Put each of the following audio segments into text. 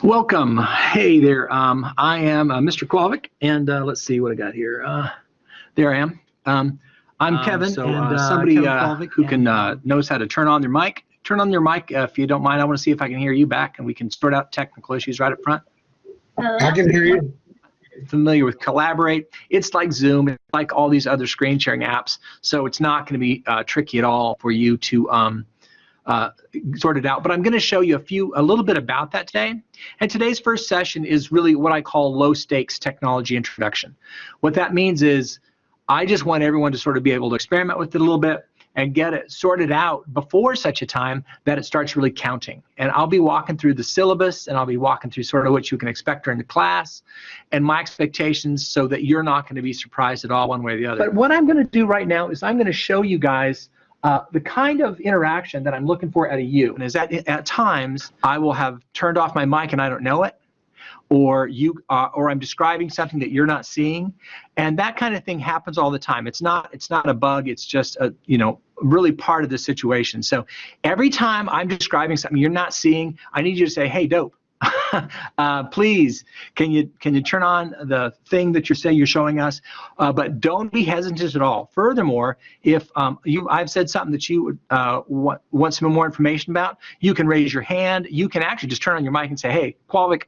Welcome. Hey there. I am Mr. Kowalik, and let's see what I got here. There I am. I'm Kevin, and somebody Kevin who can knows how to turn on their mic. Turn on your mic if you don't mind. I want to see if I can hear you back, and we can sort out technical issues right up front. I can hear you. Familiar with Collaborate? It's like Zoom. It's like all these other screen sharing apps. So it's not going to be tricky at all for you to sort it out, but I'm going to show you a little bit about that today. And today's first session is really what I call low stakes technology introduction. What that means is I just want everyone to sort of be able to experiment with it a little bit and get it sorted out before such a time that it starts really counting. And I'll be walking through the syllabus, and I'll be walking through sort of what you can expect during the class and my expectations, so that you're not going to be surprised at all one way or the other. But what I'm going to do right now is I'm going to show you guys the kind of interaction that I'm looking for out of you. And is that at times I will have turned off my mic and I don't know it, or I'm describing something that you're not seeing, and that kind of thing happens all the time. It's not a bug. It's just really part of the situation. So every time I'm describing something you're not seeing, I need you to say, "Hey, dope. Please, can you turn on the thing that you're showing us?" But don't be hesitant at all. Furthermore, if I've said something that you want some more information about, you can raise your hand. You can actually just turn on your mic and say, "Hey, Kowalik,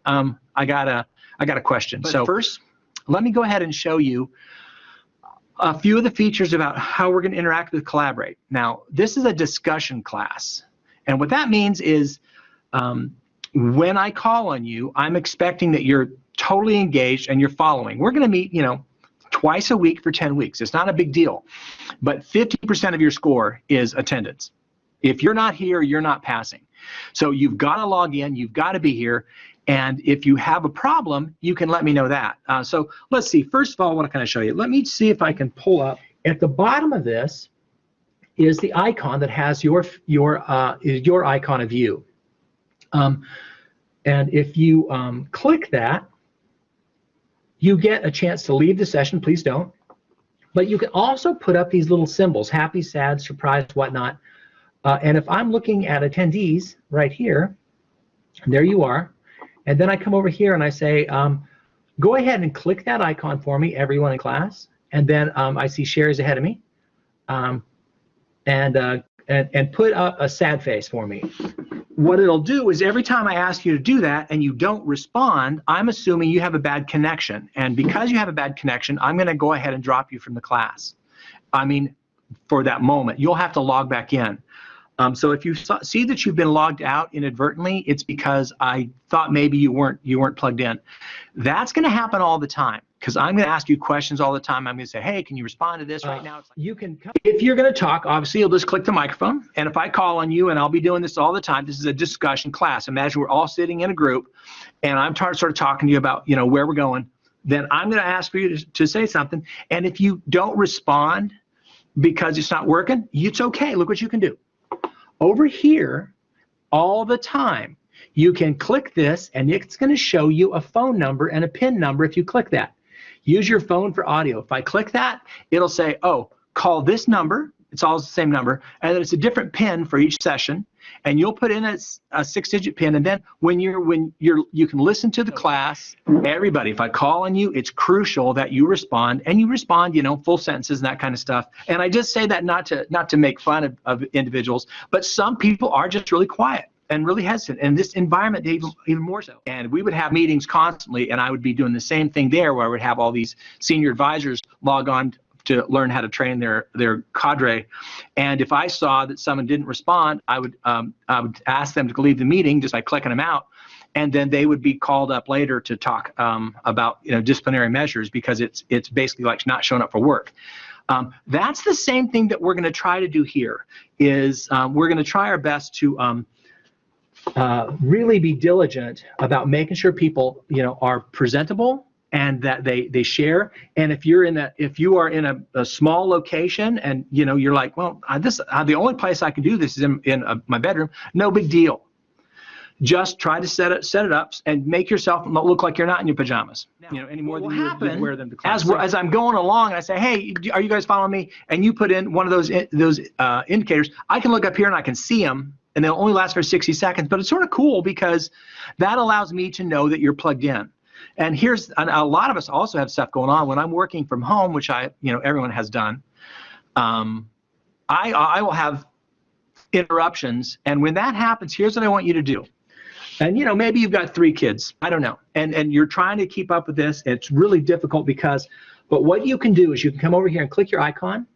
I got a question." But so first, let me go ahead and show you a few of the features about how we're going to interact with Collaborate. Now, this is a discussion class, and what that means is when I call on you, I'm expecting that you're totally engaged and you're following. We're going to meet, twice a week for 10 weeks. It's not a big deal. But 50% of your score is attendance. If you're not here, you're not passing. So you've got to log in. You've got to be here. And if you have a problem, you can let me know that. So let's see. First of all, what can I show you? Let me see if I can pull up. At the bottom of this is the icon that has your icon of you. And if you click that, you get a chance to leave the session. Please don't. But you can also put up these little symbols: happy, sad, surprised, whatnot. And if I'm looking at attendees right here, there you are. And then I come over here and I say, go ahead and click that icon for me, everyone in class. And then I see Sherry's ahead of me. And put up a sad face for me. What it'll do is every time I ask you to do that and you don't respond, I'm assuming you have a bad connection. And because you have a bad connection, I'm going to go ahead and drop you from the class. I mean, for that moment, you'll have to log back in. So if you see that you've been logged out inadvertently, it's because I thought maybe you weren't plugged in. That's going to happen all the time, because I'm going to ask you questions all the time. I'm going to say, "Hey, can you respond to this right now?" It's like, you can, if you're going to talk, obviously you'll just click the microphone. And if I call on you, and I'll be doing this all the time, this is a discussion class. Imagine we're all sitting in a group, and I'm sort of talking to you about where we're going. Then I'm going to ask for you to say something. And if you don't respond because it's not working, it's okay. Look what you can do. Over here, all the time, you can click this, and it's going to show you a phone number and a PIN number if you click that. Use your phone for audio. If I click that, it'll say, "Oh, call this number." It's all the same number, and then it's a different PIN for each session. And you'll put in a 6-digit PIN, and then when you can listen to the class. Everybody, if I call on you, it's crucial that you respond, and you respond, full sentences and that kind of stuff. And I just say that not to make fun of individuals, but some people are just really quiet and really hesitant, and this environment even more so. And we would have meetings constantly, and I would be doing the same thing there, where I would have all these senior advisors log on to learn how to train their cadre. And if I saw that someone didn't respond, I would ask them to leave the meeting just by clicking them out, and then they would be called up later to talk about disciplinary measures, because it's basically like not showing up for work. That's the same thing that we're going to try to do here. Is we're going to try our best to really be diligent about making sure people are presentable, and that they share. And if you are in a small location, and you're like, "Well, the only place I can do this is in my bedroom," no big deal. Just try to set it up and make yourself look like you're not in your pajamas, any more than you wear them to class. As I'm going along, and I say, "Hey, are you guys following me?" And you put in one of those indicators, I can look up here and I can see them and they'll only last for 60 seconds, but it's sort of cool because that allows me to know that you're plugged in. And a lot of us also have stuff going on when I'm working from home, which everyone has done. I will have interruptions, and when that happens, here's what I want you to do. And maybe you've got 3 kids, I don't know, and you're trying to keep up with this. It's really difficult but what you can do is you can come over here and click your icon,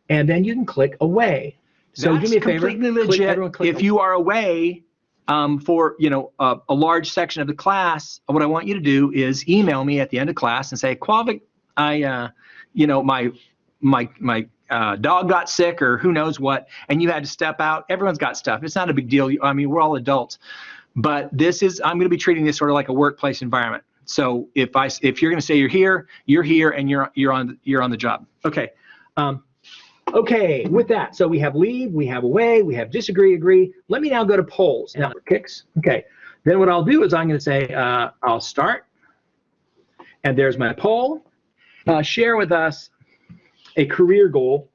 and then you can click away. So do me a favor, completely legit. If you are away for a large section of the class, what I want you to do is email me at the end of class and say, Qualvik, my dog got sick or who knows what, and you had to step out. Everyone's got stuff. It's not a big deal. I mean, we're all adults, but I'm going to be treating this sort of like a workplace environment. So if you're going to say you're here, and you're on the job. Okay. Okay, with that, so we have leave, we have away, we have disagree, agree. Let me now go to polls. Now, kicks. Okay, then what I'll do is I'm going to say I'll start, and there's my poll. Share with us a career goal,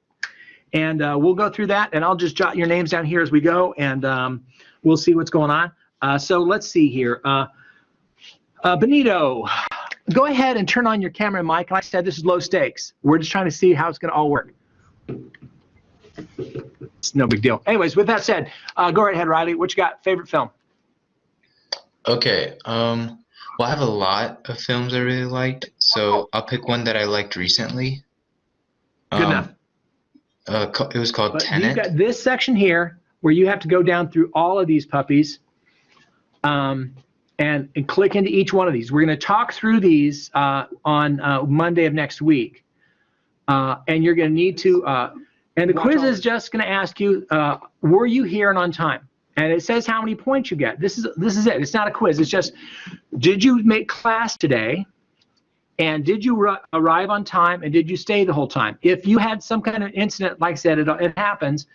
and we'll go through that, and I'll just jot your names down here as we go, and we'll see what's going on. So let's see here. Benito, go ahead and turn on your camera and mic. Like I said, this is low stakes. We're just trying to see how it's going to all work. It's no big deal. Anyways, with that said, go right ahead, Riley. What you got? Favorite film? Okay. Well, I have a lot of films I really liked, so I'll pick one that I liked recently. Good enough. It was called Tenet. You've got this section here where you have to go down through all of these puppies and click into each one of these. We're going to talk through these on Monday of next week. And you're going to need to, and the quiz is just going to ask you, were you here and on time? And it says how many points you get. This is it. It's not a quiz. It's just, did you make class today? And did you arrive on time? And did you stay the whole time? If you had some kind of incident, like I said, it happens.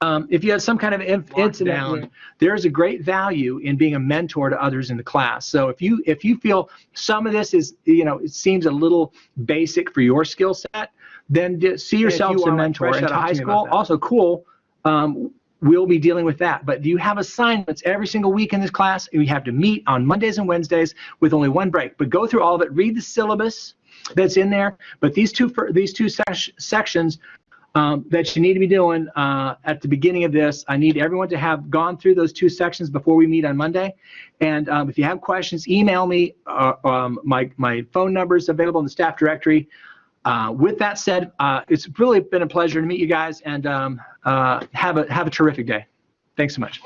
If you had some kind of incident, there's a great value in being a mentor to others in the class. So if you feel some of this is, it seems a little basic for your skill set, then see yourself as a mentor. And high school, also cool. We'll be dealing with that. But do you have assignments every single week in this class? We have to meet on Mondays and Wednesdays with only one break. But go through all of it. Read the syllabus that's in there. But these two sections that you need to be doing at the beginning of this, I need everyone to have gone through those 2 sections before we meet on Monday. And if you have questions, email me. My phone number is available in the staff directory. With that said, it's really been a pleasure to meet you guys, and have a terrific day. Thanks so much.